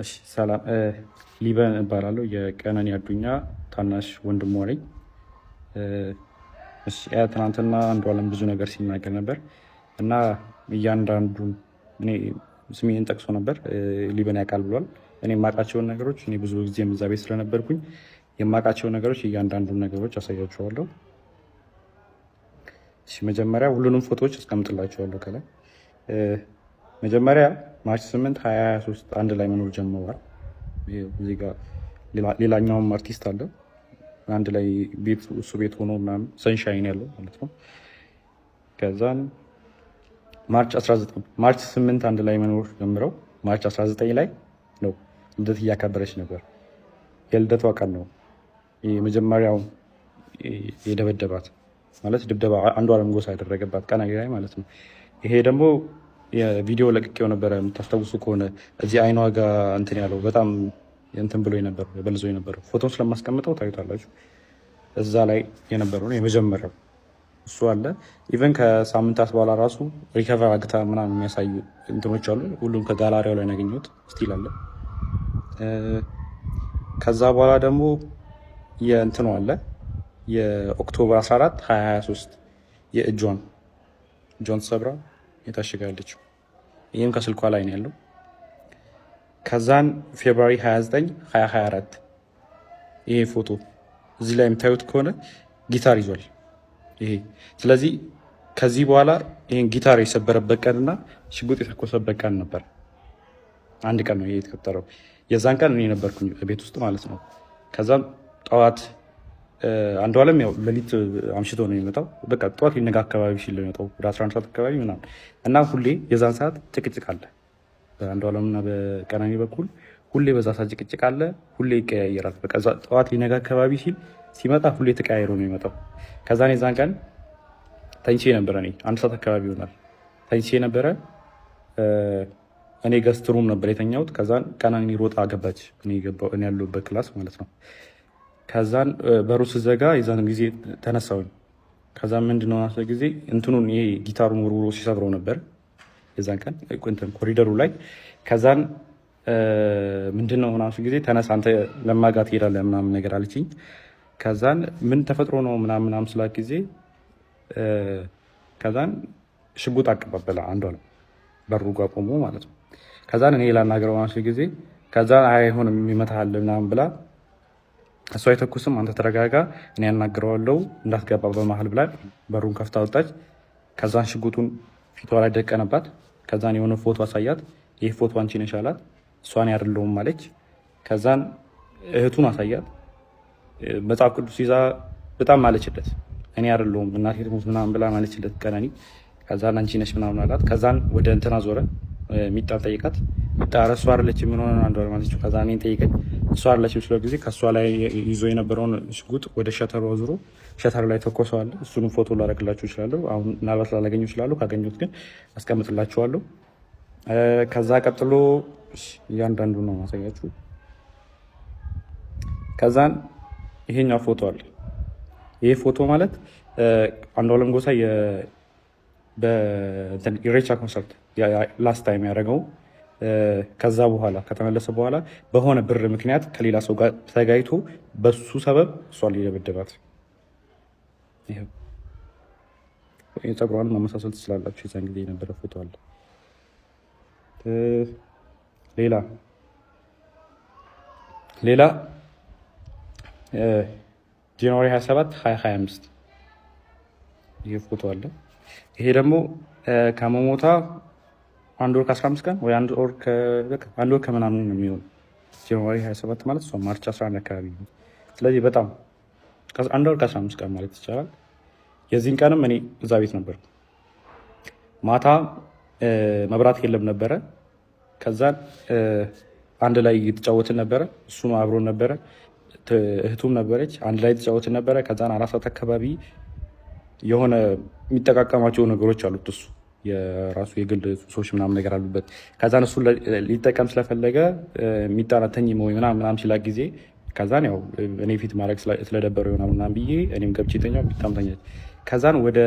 እሺ ሰላም ሊበን እባላለሁ። የቀነኒ አዱኛ ታናሽ ወንድሟ ነኝ። እሺ ትናንትና አንዷለም ብዙ ነገር ሲናገር ነበር እና እያንዳንዱን እኔ ስሜን ጠቅሶ ነበር። ሊበን ያውቃል ብሏል። እኔ የማውቃቸውን ነገሮች እኔ ብዙ ጊዜ እዛ ቤት ስለነበርኩኝ የማውቃቸውን ነገሮች እያንዳንዱን ነገሮች አሳያችኋለሁ። እሺ መጀመሪያ ሁሉንም ፎቶዎች አስቀምጥላችኋለሁ ከላይ። መጀመሪያ ማርች 8 2023 አንድ ላይ መኖር ጀምረዋል። እዚህ ጋር ሌላኛውም አርቲስት አለ አንድ ላይ ቤት እሱ ቤት ሆኖ ምናምን ሰንሻይን ያለው ማለት ነው። ከዛን ማርች 8 አንድ ላይ መኖር ጀምረው ማርች 19 ላይ ነው ልደት እያከበረች ነበር። የልደቷ ቀን ነው የመጀመሪያው የደበደባት ማለት ድብደባ አንዷለም ጎሳ ያደረገባት ቀን ላይ ማለት ነው። ይሄ ደግሞ የቪዲዮ ለቅቄው ነበረ። የምታስታውሱ ከሆነ እዚህ አይኗ ጋር እንትን ያለው በጣም እንትን ብሎ ነበር በልዞ ነበር። ፎቶን ስለማስቀምጠው ታዩታላችሁ። እዛ ላይ የነበረው ነው የመጀመሪያው እሱ አለ። ኢቨን ከሳምንታት በኋላ ራሱ ሪከቨር አግታ ምናምን የሚያሳዩ እንትኖች አሉ። ሁሉም ከጋላሪያው ላይ ያገኘሁት ስቲል አለ። ከዛ በኋላ ደግሞ የእንትኑ አለ የኦክቶበር 14 2023 የእጇን ተሰብራ የታሸጋለችው ይህም ከስልኳ ላይ ነው ያለው። ከዛን ፌብሩዋሪ 29 2024 ይሄ ፎቶ እዚህ ላይ የምታዩት ከሆነ ጊታር ይዟል ይሄ። ስለዚህ ከዚህ በኋላ ይሄን ጊታር የሰበረበት ቀንና ሽጉጥ የተኮሰበት ቀን ነበር። አንድ ቀን ነው ይሄ የተፈጠረው። የዛን ቀን እኔ ነበርኩኝ ቤት ውስጥ ማለት ነው። ከዛም ጠዋት አንዷለም ያው ሌሊት አምሽቶ ነው የሚመጣው። በቃ ጠዋት ሊነጋ አካባቢ ሲል ነው የሚመጣው ወደ 11 ሰዓት አካባቢ ምናምን እና ሁሌ የዛን ሰዓት ጭቅጭቅ አለ በአንዷለምና በቀነኒ በኩል ሁሌ በዛ ሰዓት ጭቅጭቅ አለ። ሁሌ ይቀያየራል። በቃ ጠዋት ሊነጋ አካባቢ ሲመጣ ሁሌ ተቀያይሮ ነው የሚመጣው። ከዛን የዛን ቀን ተኝቼ ነበረ። እኔ 1 ሰዓት አካባቢ ይሆናል ተኝቼ ነበረ። እኔ ገስት ሩም ነበር የተኛሁት። ከዛን ቀነኒ ሮጣ ገባች እኔ ያለሁበት ክላስ ማለት ነው። ከዛን በሩ ስዘጋ የዛን ጊዜ ተነሳሁኝ። ከዛን ምንድነው ናሰ ጊዜ እንትኑን ይሄ ጊታሩን ውርውሮ ሲሰብረው ነበር የዛን ቀን ኮሪደሩ ላይ። ከዛን ምንድነው ናሱ ጊዜ ተነሳ አንተ ለማጋት ትሄዳለህ ምናምን ነገር አለችኝ። ከዛን ምን ተፈጥሮ ነው ምናምን ስላት ጊዜ ከዛን ሽጉጥ አቀባበለ አንዷለም በሩ ጋር ቆሞ ማለት ነው። ከዛን እኔ ላናገረው ናሱ ጊዜ ከዛን አይሆንም ይመታሃል ምናምን ብላ እሷ አይተኩስም አንተ ተረጋጋ እኔ ያናግረዋለሁ እንዳትገባ በመሀል ብላ በሩን ከፍታ ወጣች። ከዛን ሽጉጡን ፊቷ ላይ ደቀነባት። ከዛን የሆነ ፎቶ አሳያት። ይህ ፎቶ አንቺ ነሽ አላት። እሷን አይደለሁም አለች። ከዛን እህቱን አሳያት። መጽሐፍ ቅዱስ ይዛ በጣም ማለችለት። እኔ አይደለሁም እናቴ ትሙት ምናምን ብላ ማለችለት ቀነኒ። ከዛን አንቺ ነሽ ምናምን አላት። ከዛን ወደ እንትና ዞረ ሚጣ ጠይቃት። ሚጣ እሷ አይደለችም ምን ሆነ አንዷ ማለችው። ከዛን እኔን ጠይቀኝ እሷ አይደለችም ስለ ጊዜ ከእሷ ላይ ይዞ የነበረውን ሽጉጥ ወደ ሸተሩ አዙሮ ሸተሩ ላይ ተኮሰዋል። እሱንም ፎቶ ላደርግላችሁ እችላለሁ። አሁን ምናልባት ላላገኘው እችላለሁ። ካገኘሁት ግን አስቀምጥላችኋለሁ። ከዛ ቀጥሎ እያንዳንዱ ነው ማሳያችሁ። ከዛን ይሄኛው ፎቶ አለ። ይሄ ፎቶ ማለት አንዷለም ጎሳ በኢሬቻ ኮንሰርት ላስት ታይም ያደረገው ከዛ በኋላ ከተመለሰ በኋላ በሆነ ብር ምክንያት ከሌላ ሰው ጋር ተጋይቶ በሱ ሰበብ እሷን ሊደበደባት። ፀጉሯን ማመሳሰል ትችላላችሁ። የዛን ጊዜ የነበረ ፎቶ አለ። ሌላ ጃንዋሪ 27 2025 ይሄ ፎቶ አለ። ይሄ ደግሞ ከመሞታ 1 ወር ከ15 ቀን ወይ 1 ወር ከምናምን ነው የሚሆን። ጃንዋሪ 27 ማለት እሷ ማርች 11 አካባቢ ነው። ስለዚህ በጣም 1 ወር ከ15 ቀን ማለት ይቻላል። የዚህን ቀንም እኔ እዛ ቤት ነበር። ማታ መብራት የለም ነበረ። ከዛን አንድ ላይ እየተጫወትን ነበረ። እሱም አብሮን ነበረ። እህቱም ነበረች። አንድ ላይ የተጫወትን ነበረ። ከዛን 4 ሰዓት አካባቢ የሆነ የሚጠቃቀማቸው ነገሮች አሉት እሱ የራሱ የግል ሱሶች ምናምን ነገር አሉበት። ከዛን እሱ ሊጠቀም ስለፈለገ የሚጣናተኝ ወይ ምናምን ሲላ ጊዜ ከዛን ያው እኔ ፊት ማድረግ ስለደበረው ይሆናል ምናምን ብዬ እኔም ገብቼ ተኛው። የሚጣም ተኛች። ከዛን ወደ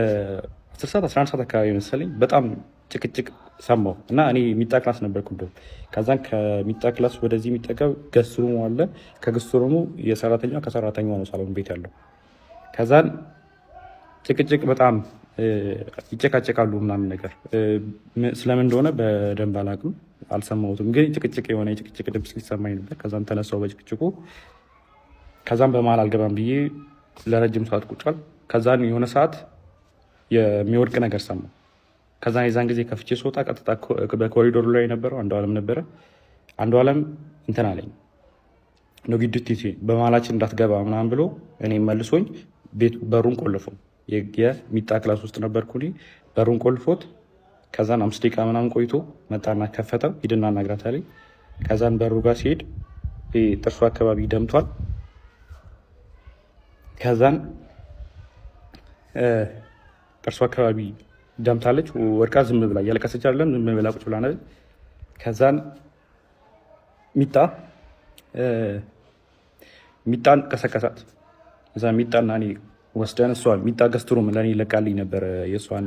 10 ሰዓት 11 ሰዓት አካባቢ መሰለኝ በጣም ጭቅጭቅ ሰማሁ እና እኔ ሚጣ ክላስ ነበርኩ እንደውም። ከዛን ከሚጣ ክላስ ወደዚህ የሚጠጋው ገስት ሩሙ አለ። ከገስት ሩሙ የሰራተኛ ከሰራተኛዋ ነው ሳሎን ቤት ያለው። ከዛን ጭቅጭቅ በጣም ይጨቃጨቃሉ ምናምን ነገር ስለምን እንደሆነ በደንብ አላውቅም፣ አልሰማሁትም። ግን ጭቅጭቅ የሆነ የጭቅጭቅ ድምፅ ሊሰማኝ ነበር። ከዛን ተነሳው በጭቅጭቁ። ከዛን በመሀል አልገባም ብዬ ለረጅም ሰዓት ቁጫል። ከዛን የሆነ ሰዓት የሚወድቅ ነገር ሰማሁ። ከዛን የዛን ጊዜ ከፍቼ ስወጣ ቀጥታ በኮሪዶሩ ላይ የነበረው አንዱ አለም ነበረ። አንዱ አለም እንትን አለኝ ኖጊዱት በመሀላችን እንዳትገባ ምናምን ብሎ እኔ መልሶኝ በሩን ቆልፎ የሚጣ ክላስ ውስጥ ነበርኩ። በሩን ቆልፎት ከዛን 5 ደቂቃ ምናምን ቆይቶ መጣና ከፈተው። ሂድና እናግራት አለኝ። ከዛን በሩ ጋር ሲሄድ ጥርሱ አካባቢ ደምቷል። ከዛን ጥርሱ አካባቢ ደምታለች። ወድቃ ዝም ብላ እያለቀሰች አይደለም፣ ዝም ብላ ቁጭ ብላ ነበር። ከዛን ሚጣን ቀሰቀሳት። እዛ ሚጣና እኔ ወስደን እሷ ሚጣ ገስትሩም ለእኔ ይለቃልኝ ነበረ የእሷን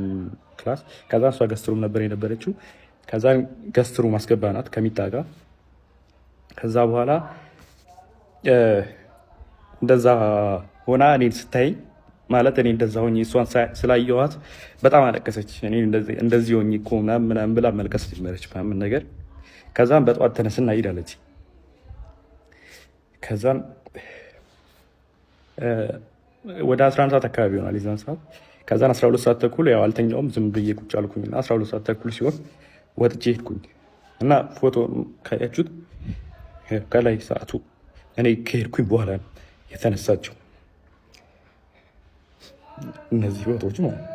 ክላስ። ከዛ እሷ ገስትሩም ነበር የነበረችው። ከዛ ገስትሩም አስገባናት ከሚጣ ጋር። ከዛ በኋላ እንደዛ ሆና እኔን ስታይኝ ማለት እኔ እንደዛ ሆኜ እሷን ስላየኋት በጣም አለቀሰች። እኔ እንደዚህ ሆኜ እኮ ምናምን ብላ መልቀስ ጀመረች ምናምን ነገር። ከዛም በጠዋት ተነስና ሂድ አለች። ከዛም ወደ 11 ሰዓት አካባቢ ይሆናል የዛን ሰዓት። ከዛን 12 ሰዓት ተኩል ያው አልተኛውም፣ ዝም ብዬ ቁጭ አልኩኝና 12 ሰዓት ተኩል ሲሆን ወጥቼ ሄድኩኝ እና ፎቶ ካያችሁት ከላይ ሰዓቱ እኔ ከሄድኩኝ በኋላ ነው የተነሳቸው እነዚህ ፎቶዎች ማለት ነው።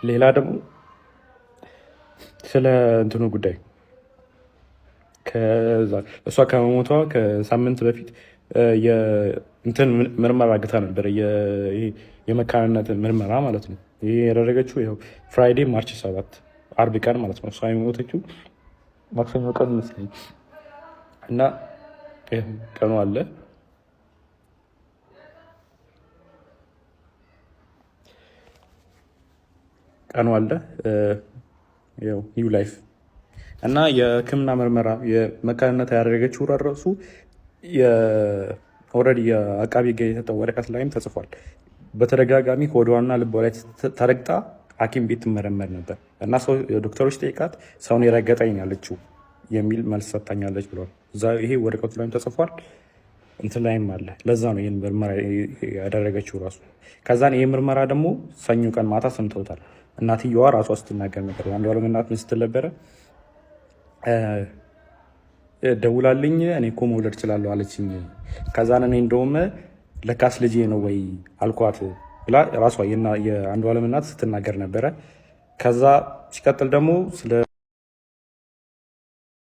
ሌላ ደግሞ ስለ እንትኑ ጉዳይ እሷ ከመሞቷ ከሳምንት በፊት እንትን ምርመራ አግታ ነበረ፣ የመካንነት ምርመራ ማለት ነው። ይሄ ያደረገችው ይኸው ፍራይዴ ማርች 7 አርብ ቀን ማለት ነው። እሷ የሞተችው ማክሰኞ ቀን መስለኝ እና ቀኑ አለ ኒው ላይፍ እና የሕክምና ምርመራ የመካንነት ያደረገችው ራሱ ኦልሬዲ የአቃቢ ሕግ የሰጠው ወረቀት ላይም ተጽፏል። በተደጋጋሚ ሆዷና ልቧ ላይ ተረግጣ ሐኪም ቤት ትመረመር ነበር እና ዶክተሮች ጠይቃት ሰውን የረገጠኝ ያለችው የሚል መልስ ሰጥታኛለች ብሏል። ይሄ ወረቀቱ ላይም ተጽፏል፣ እንትን ላይም አለ። ለዛ ነው ይህን ምርመራ ያደረገችው ራሱ። ከዛን ይህ ምርመራ ደግሞ ሰኞ ቀን ማታ ሰምተውታል። እናትየዋ ራሷ ስትናገር ነበር። አንዷለም እናት ምን ስትል ነበረ? ደውላልኝ እኔ እኮ መውለድ እችላለሁ አለችኝ። ከዛን እኔ እንደውም ለካስ ልጄ ነው ወይ አልኳት ብላ ራሷ የአንዷለም እናት ስትናገር ነበረ። ከዛ ሲቀጥል ደግሞ ስለ